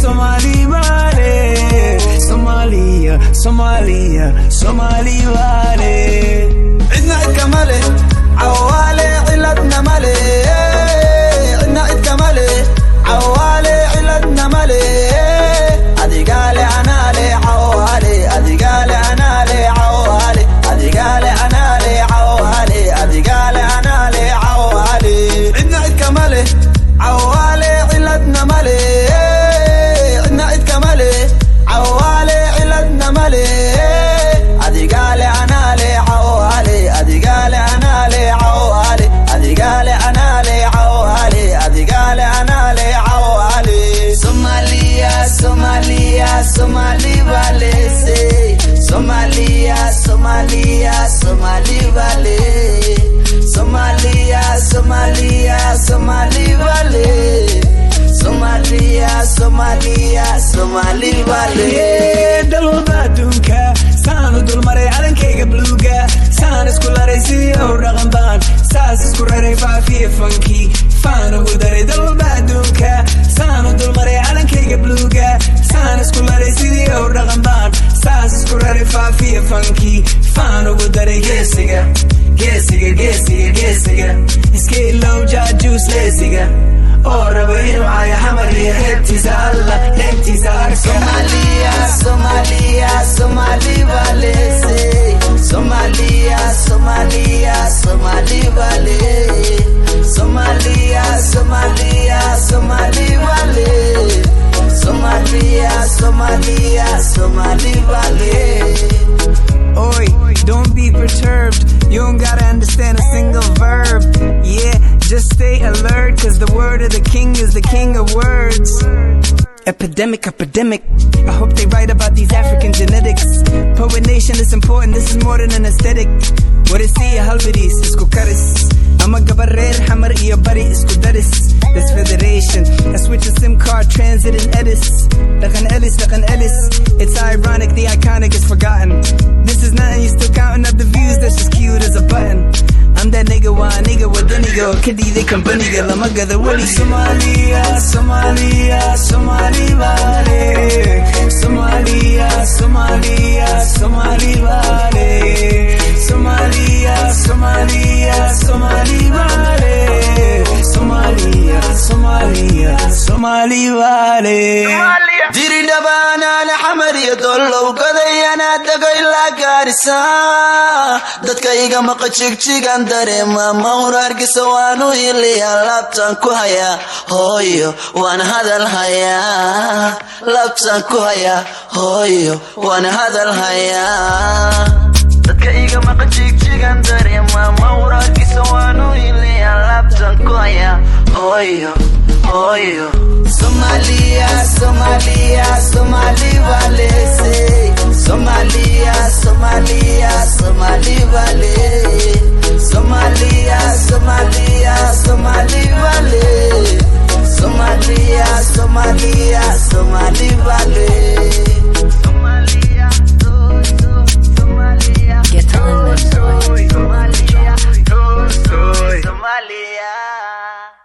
Somali vale, Somalia, Somalia, Somali vale. عدنا عد كمالي عوالي علتنا مالي عدنا عد كمالي عوالي علتنا مالي أدي قالي أنا لي عوالي أدي قالي أنا لي عوالي أدي قالي أنا لي عوالي أدي قالي أنا لي عوالي عدنا عد كمالي عوالي علتنا مالي عدنا عد كمالي عوالي علتنا مالي أدي قالي أنا لي عوالي أدي قالي أنا لي عوالي أدي قالي أنا لي عوالي أدي قالي أنا لي عوالي Somalia, Somalia, Somali vale Somalia, Somalia, Somali vale Somalia, Somalia, Somali vale Somalia, Somalia, Somali vale dalba dunka saanu dul maray calankayga bluuga saan isku laray sidii oo dhaqan baan saas isku raray faafiye funky faan ugu daray dalba dunka saanu dul maray calankayga bluuga saan isku laray sidii oo dhaqan baan saas isku raray faafiye funky faan ugu daray geesiga geesiga geesiga geesiga iska ilow jaajuus leesiga oo raba inuu caayo xamar iyo heebtiisa alla heebtiisa arka Somalia, Somalia, Somali vale Somalia, Somalia, Somali vale Somalia, Somalia, Somali vale Somalia, Somalia, Somali vale Oi, don't be perturbed. You don't gotta understand a single verb. Yeah, just stay alert, cause the word of the king is the king of words. Epidemic, epidemic. I hope they write about these African genetics. Poet nation is important, this is more than an aesthetic. What is see halbidis, isku karis. I'm a gabarer, hammer iyo bari isku daris. This federation, I switch a SIM card, transit and edis. Like an Ellis. It's ironic, the iconic is forgotten. This is nothing, you still counting up the views, that's just cute as a button. I'm that nigga, why nigga with the nigga, kidi they company, I'm a gather wali. Somalia, Somalia, Somali vale. Somalia, Somalia, Somali vale. Somalia, Somalia, Somali vale. Somalia, Somalia, Somali vale. jiri dhabaana la xamar iyo dolow gadayana dagay la gaarisa dadka iga maqajigjigan dareema mawrarkiisa waanu iliya labtan ku haya hooyo waan hadal haya labtan ku haya hooyo waan hadal haya dadka iga maqajigjigan dareema mawrarkiisa waanu iliya labtan ku haya hooyo hooyo Somalia, Somalia, Somali vale